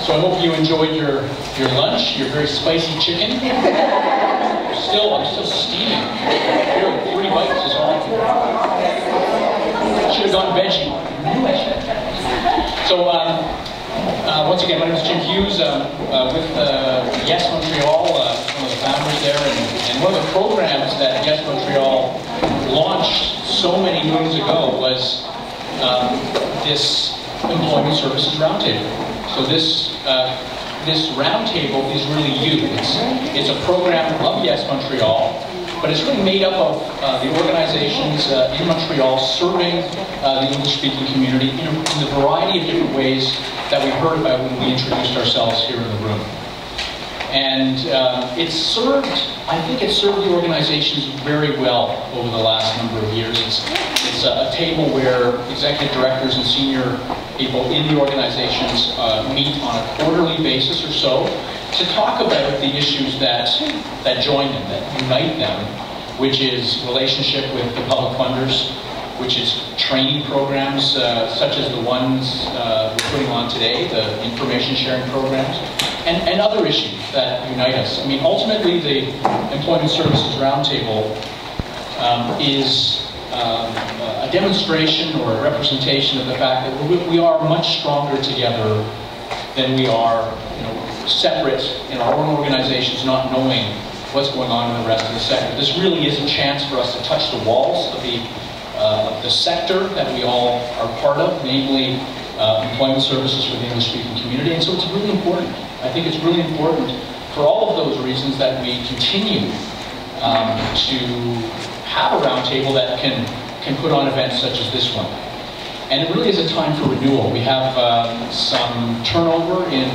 So I hope you enjoyed your lunch, your very spicy chicken. I'm still steaming. Here, 3 bites is all. Should have gone veggie. So once again, my name is Jim Hughes. With Yes Montreal, one of the founders there, and one of the programs that Yes Montreal launched so many moons ago was this Employment Services Roundtable. So this roundtable is really you. It's a program of Yes Montreal, but it's really made up of the organizations in Montreal serving the English-speaking community in a variety of different ways that we heard about when we introduced ourselves here in the room. And I think it served the organizations very well over the last number of years. It's a table where executive directors and senior people in the organizations meet on a quarterly basis or so to talk about the issues that join them, that unite them, which is relationship with the public funders, which is training programs such as the ones we're putting on today, the information sharing programs, and other issues that unite us. I mean, ultimately, the Employment Services Roundtable is a demonstration or a representation of the fact that we are much stronger together than we are, separate in our own organizations, not knowing what's going on in the rest of the sector. This really is a chance for us to touch the walls of the sector that we all are part of, namely employment services for the English-speaking community. And so it's really important. I think it's really important for all of those reasons that we continue to have a roundtable that can put on events such as this one. And it really is a time for renewal. We have some turnover in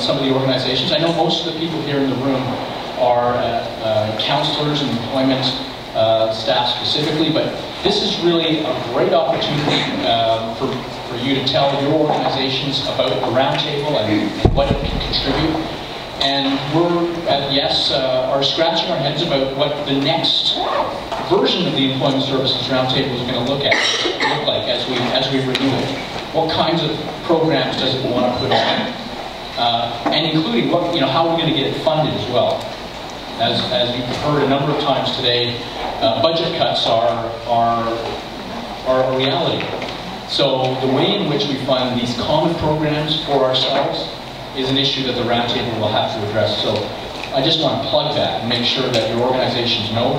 some of the organizations. I know most of the people here in the room are counselors and employment staff specifically, but this is really a great opportunity for you to tell your organizations about the roundtable and what it can contribute. And we're at Yes are scratching our heads about what the next version of the Employment Services Roundtable is going to look like as we renew it. What kinds of programs does it want to put on, and including how we're going to get it funded as well. As you've heard a number of times today, budget cuts are a reality. So the way in which we fund these common programs for ourselves is an issue that the roundtable will have to address. So I just want to plug that and make sure that your organizations know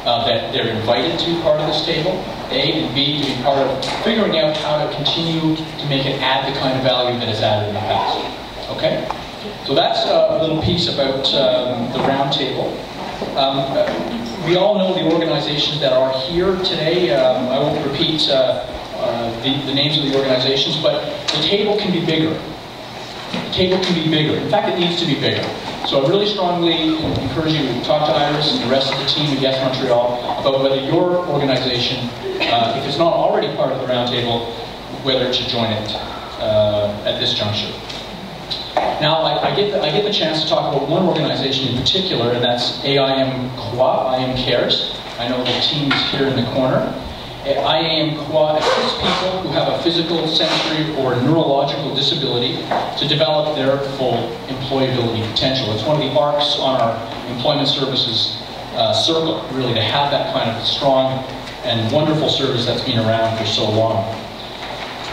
that they're invited to be part of this table, A, and B, to be part of figuring out how to continue to make it add the kind of value that it's added in the past. Okay? So that's a little piece about the roundtable. We all know the organizations that are here today. I won't repeat the names of the organizations, but the table can be bigger. The table can be bigger. In fact, it needs to be bigger. So I really strongly encourage you to talk to Iris and the rest of the team at Yes Montreal about whether your organization, if it's not already part of the roundtable, whether it should join it at this juncture. Now, I get the chance to talk about one organization in particular, and that's AIM Cares. I know the team is here in the corner. AIM assists people who have a physical, sensory, or neurological disability to develop their full employability potential. It's one of the arcs on our employment services circle, really, to have that kind of strong and wonderful service that's been around for so long.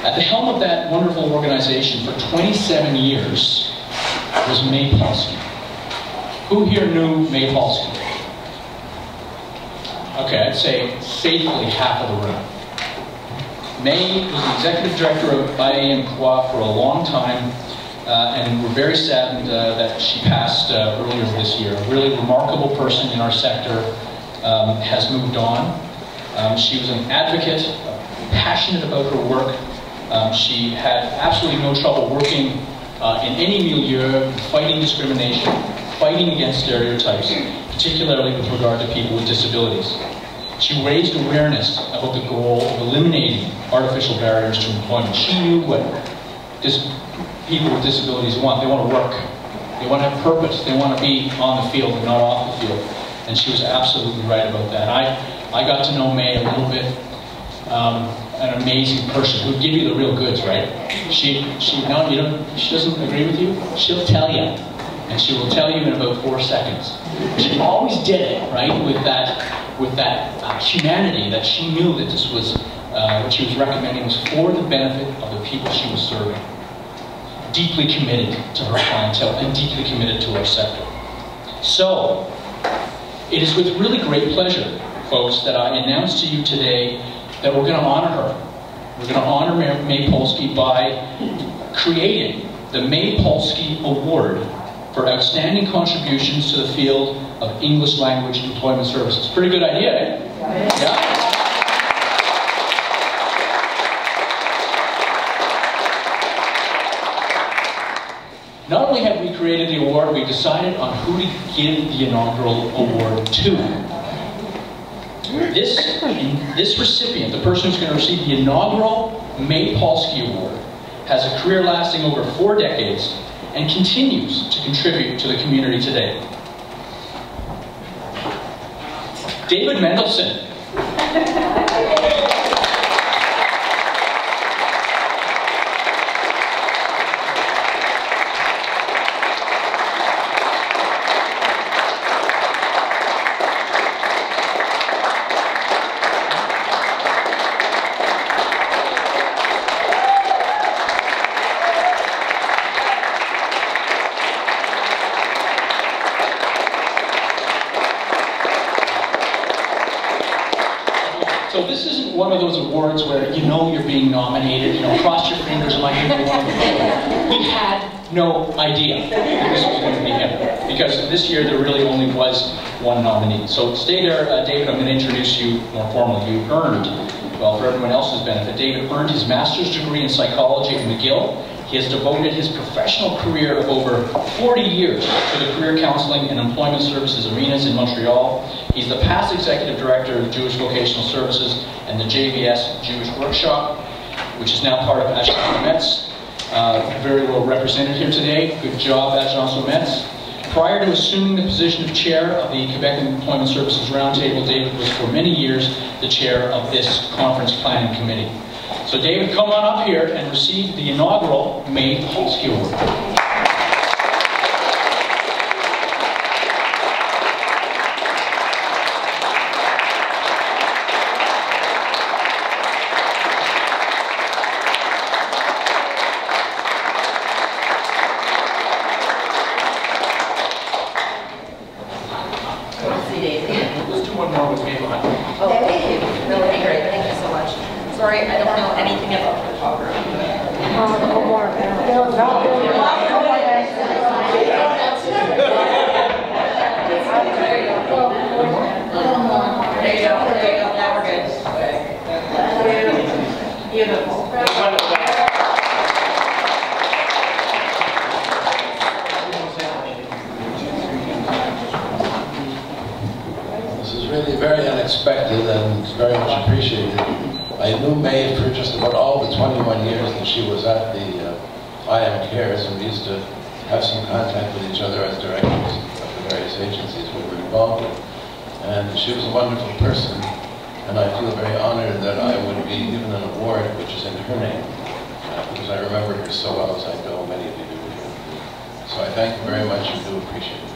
At the helm of that wonderful organization for 27 years was May Polsky. Who here knew May Polsky? Okay, I'd say safely half of the room. May was the executive director of AIM for a long time, and we're very saddened that she passed earlier this year. A really remarkable person in our sector has moved on. She was an advocate, passionate about her work. She had absolutely no trouble working in any milieu, fighting discrimination, fighting against stereotypes, particularly with regard to people with disabilities. She raised awareness about the goal of eliminating artificial barriers to employment. She knew what people with disabilities want. They want to work. They want to have purpose. They want to be on the field and not off the field. And she was absolutely right about that. I got to know May a little bit an amazing person who'd give you the real goods, right? She doesn't agree with you, she'll tell you. And she will tell you in about 4 seconds. She always did it, right, with that humanity, that she knew that this was, what she was recommending was for the benefit of the people she was serving. Deeply committed to her clientele and deeply committed to our sector. So, it is with really great pleasure, folks, that I announce to you today that we're going to honor her. We're going to honor May Polsky by creating the May Polsky Award for outstanding contributions to the field of English language employment services. Pretty good idea, eh? Yeah? Not only have we created the award, we've decided on who to give the inaugural award to. This recipient, the person who's going to receive the inaugural May Polsky Award, has a career lasting over 4 decades and continues to contribute to the community today. David Mendelson. So this isn't one of those awards where you know you're being nominated, cross your fingers and like you're one of them. We had no idea that this was going to be him, because this year there really only was one nominee. So stay there, David, I'm going to introduce you more formally. You earned, well, for everyone else's benefit, David earned his master's degree in psychology at McGill. He has devoted his professional career of over 40 years to the career counseling and employment services arenas in Montreal. He's the past executive director of Jewish Vocational Services and the JVS Jewish Workshop, which is now part of Agence Metz. Very well represented here today. Good job, Agence Metz. Prior to assuming the position of chair of the Quebec Employment Services Roundtable, David was for many years the chair of this conference planning committee. So David, come on up here and receive the inaugural May Polsky Award. Let's do one more with me behind. Oh, thank you. That would be great. Thank you so much. Sorry, I don't know anything about the program. No more. There you go. Now we're good. Beautiful. This is really very unexpected and it's very much appreciated. I knew May for just about all the 21 years that she was at the IM Cares, and we used to have some contact with each other as directors of the various agencies we were involved with. And she was a wonderful person, and I feel very honored that I would be given an award which is in her name, because I remember her so well, as I know many of you do. So I thank you very much and do appreciate it.